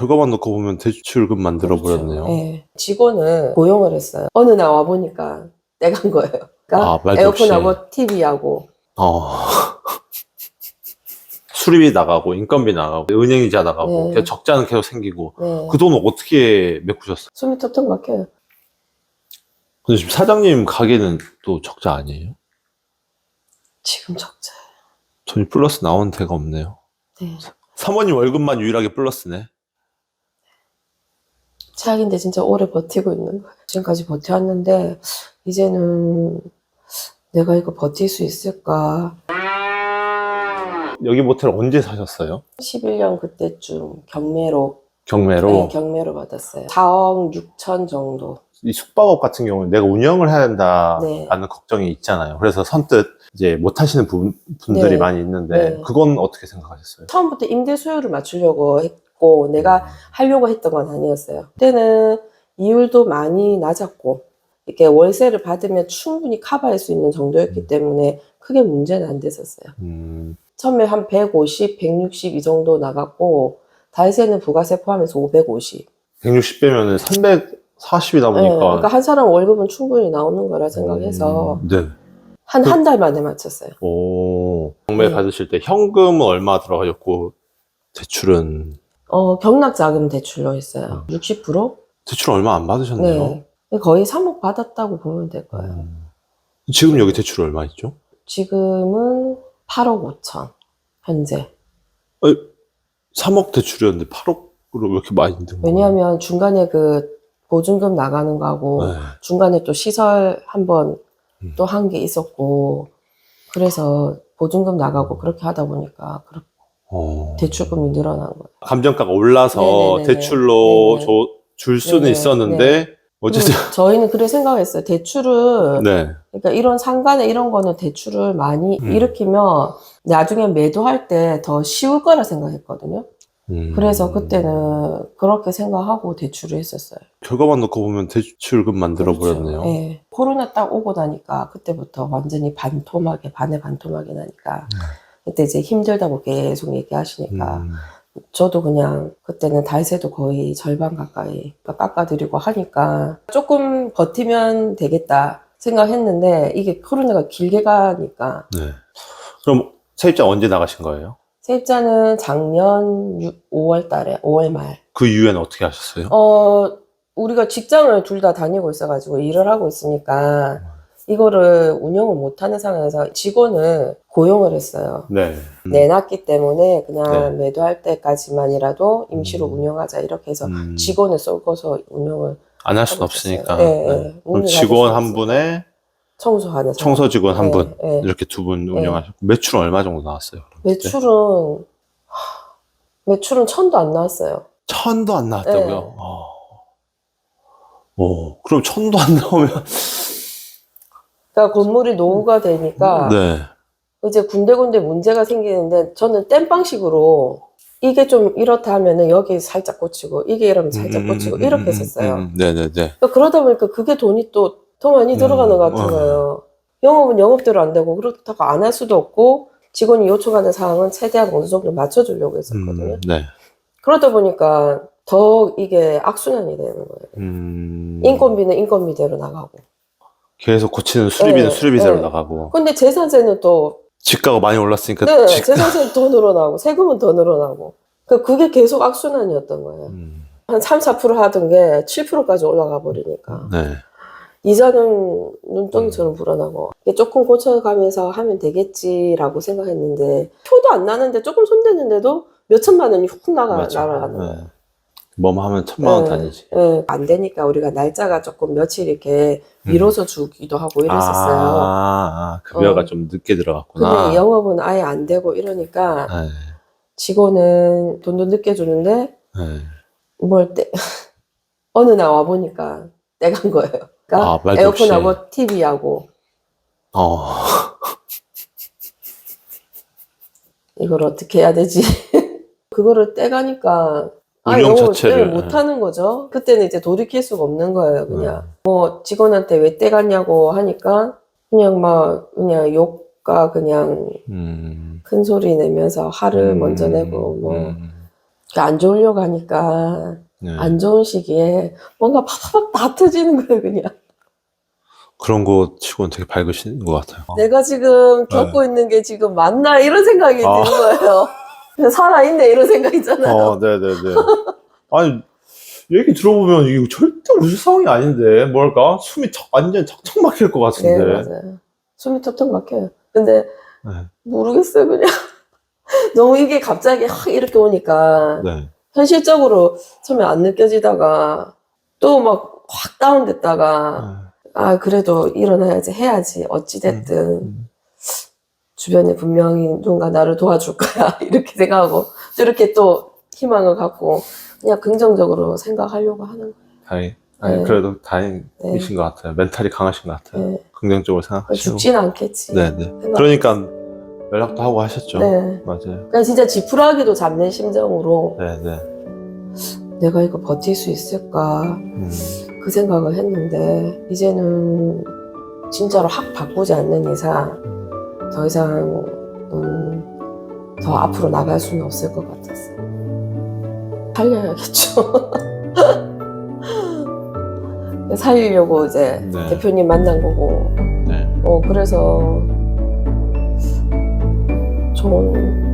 결과만 놓고 보면 대출금 만들어 그렇죠. 버렸네요. 예. 직원을 고용을 했어요. 어느 날 와보니까 떼간 거예요. 그러니까 말도 없이. 에어컨하고 TV하고. 수리비 나가고, 인건비 나가고, 은행이자 나가고, 네. 계속 적자는 계속 생기고. 네. 그 돈을 어떻게 메꾸셨어요? 숨이 턱턱 막혀요. 근데 지금 사장님 가게는 또 적자 아니에요? 지금 적자예요. 돈이 플러스 나온 데가 없네요. 네. 사모님 월급만 유일하게 플러스네. 최악인데 진짜 오래 버티고 있는 거예요. 지금까지 버텨왔는데 이제는 내가 이거 버틸 수 있을까. 여기 모텔 언제 사셨어요? 11년 그때쯤 경매로. 경매로? 네, 경매로 받았어요. 4억 6천 정도. 이 숙박업 같은 경우는 내가 운영을 해야 된다라는 네. 걱정이 있잖아요. 그래서 선뜻 이제 못 하시는 분들이 네. 많이 있는데, 네. 그건 어떻게 생각하셨어요? 처음부터 임대 수요를 맞추려고 했고 내가 하려고 했던 건 아니었어요. 그때는 이율도 많이 낮았고 이렇게 월세를 받으면 충분히 커버할 수 있는 정도였기 때문에 크게 문제는 안 됐었어요. 처음에 한 150, 160 이 정도 나갔고 달세는 부가세 포함해서 550. 160 빼면은 340이다 네, 보니까. 그러니까 한 사람 월급은 충분히 나오는 거라 생각해서 네. 한 달 만에 맞췄어요. 오. 경매 네. 받으실 때 현금은 얼마 들어가셨고, 대출은? 경락자금 대출로 했어요. 60%? 대출 얼마 안 받으셨네요. 네. 거의 3억 받았다고 보면 될 거예요. 지금 여기 대출 얼마 있죠? 지금은 8억 5천, 현재. 3억 대출이었는데 8억으로 왜 이렇게 많이 든 거예요? 왜냐하면 중간에 그 보증금 나가는 거하고 네. 중간에 또 시설 한번 또 한 게 있었고 그래서 보증금 나가고 그렇게 하다 보니까 대출금이 늘어난 거예요. 감정가가 올라서 네네네네. 대출로 네네. 줄 수는 네네. 있었는데 어쨌든 그리고 저희는 그래 생각했어요. 대출을 네. 그러니까 이런 상간에 이런 거는 대출을 많이 일으키면 나중에 매도할 때 더 쉬울 거라 생각했거든요. 그래서 그때는 그렇게 생각하고 대출을 했었어요. 결과만 놓고 보면 대출금 만들어 그렇죠. 버렸네요. 예. 코로나 딱 오고 나니까 그때부터 완전히 반토막에 반토막이 나니까 그때 이제 힘들다고 계속 얘기하시니까 저도 그냥 그때는 달세도 거의 절반 가까이 깎아드리고 하니까 조금 버티면 되겠다 생각했는데 이게 코로나가 길게 가니까. 네. 그럼 세입자 언제 나가신 거예요? 세입자는 작년 5월 달에, 5월 말. 그 이후에는 어떻게 하셨어요? 우리가 직장을 둘 다 다니고 있어가지고 일을 하고 있으니까 이거를 운영을 못하는 상황에서 직원을 고용을 했어요. 네. 내놨기 때문에 그냥 네. 매도할 때까지만이라도 임시로 운영하자 이렇게 해서 직원을 쏘고서 운영을 안 할 수는 하고 있었어요. 없으니까. 예, 네. 예. 그럼 문을 직원 닫을 한 수는 분에 청소하는 사람. 청소 직원 한 예, 분, 예. 이렇게 두 분 운영하셨고, 매출은 얼마 정도 나왔어요? 그럼 그때? 매출은 1,000도 안 나왔어요. 1,000도 안 나왔다고요? 네. 그럼 1,000도 안 나오면. 그러니까 건물이 노후가 되니까 네. 이제 군데군데 문제가 생기는데 저는 땜빵식으로 이게 좀 이렇다 하면은 여기 살짝 꽂히고 이게 이러면 살짝 꽂히고 이렇게 했었어요. 네네네. 그러니까 그러다 보니까 그게 돈이 또 더 많이 들어가는 것 같은 거예요. 영업은 영업대로 안 되고 그렇다고 안 할 수도 없고 직원이 요청하는 사항은 최대한 어느 정도 맞춰주려고 했었거든요. 네. 그러다 보니까 더 이게 악순환이 되는 거예요. 인건비는 인건비대로 나가고. 계속 고치는 수리비는 네, 수리비대로 네. 나가고. 근데 재산세는 또 집가가 많이 올랐으니까. 네, 재산세는 더 늘어나고 세금은 더 늘어나고 그게 계속 악순환이었던 거예요. 한 3, 4% 하던 게 7%까지 올라가 버리니까 네. 이자는 눈덩이처럼 불어나고 조금 고쳐가면서 하면 되겠지라고 생각했는데 표도 안 나는데 조금 손대는데도 몇천만 원이 훅 날아가는 거예요. 뭐만 하면 1,000만 원 단위지. 안 되니까 우리가 날짜가 조금 며칠 이렇게 미뤄서 주기도 하고 이랬었어요. 급여가 좀 늦게 들어갔구나. 근데 영업은 아예 안 되고 이러니까 네. 직원은 돈도 늦게 주는데 어느 날 와보니까 떼간 거예요. 그러니까 말도 에어컨하고 없이. TV하고 이걸 어떻게 해야 되지? 그거를 떼가니까 운영 영업을 자체를 못하는 거죠. 그때는 이제 돌이킬 수가 없는 거예요. 그냥 뭐 직원한테 왜 떼갔냐고 하니까 그냥 욕과 그냥 큰 소리 내면서 화를 먼저 내고 안 좋으려고 하니까 네. 안 좋은 시기에 뭔가 팍팍 다 터지는 거예요, 그냥. 그런 거 치고는 되게 밝으신 것 같아요. 내가 지금 겪고 있는 게 지금 맞나? 이런 생각이 아. 드는 거예요. 그냥 살아있네, 이런 생각 있잖아요. 네네네. 아니, 얘기 들어보면 이거 절대 웃을 상황이 아닌데, 뭐랄까? 숨이 완전 척척 막힐 것 네, 같은데. 맞아요. 숨이 턱턱 막혀요. 근데 네. 모르겠어요, 그냥. 너무 이게 갑자기 확 이렇게 오니까 네. 현실적으로 처음에 안 느껴지다가 또 막 확 다운됐다가 아, 그래도 일어나야지, 해야지. 어찌됐든 주변에 분명히 누군가 나를 도와줄 거야. 이렇게 생각하고 또 이렇게 또 희망을 갖고 그냥 긍정적으로 생각하려고 하는 거예요. 아니, 네. 그래도 다행이신 것 같아요. 멘탈이 강하신 것 같아요. 네. 긍정적으로 생각하시고. 죽진 않겠지. 네네. 생각- 그러니까 연락도 하고 하셨죠. 네. 맞아요. 그냥 진짜 지푸라기도 잡는 심정으로 네네. 내가 이거 버틸 수 있을까 그 생각을 했는데 이제는 진짜로 확 바꾸지 않는 이상 더 이상 더 앞으로 나갈 수는 없을 것 같았어요. 살려야겠죠. 살리려고 이제 네. 대표님 만난 거고 네. 그래서 좋은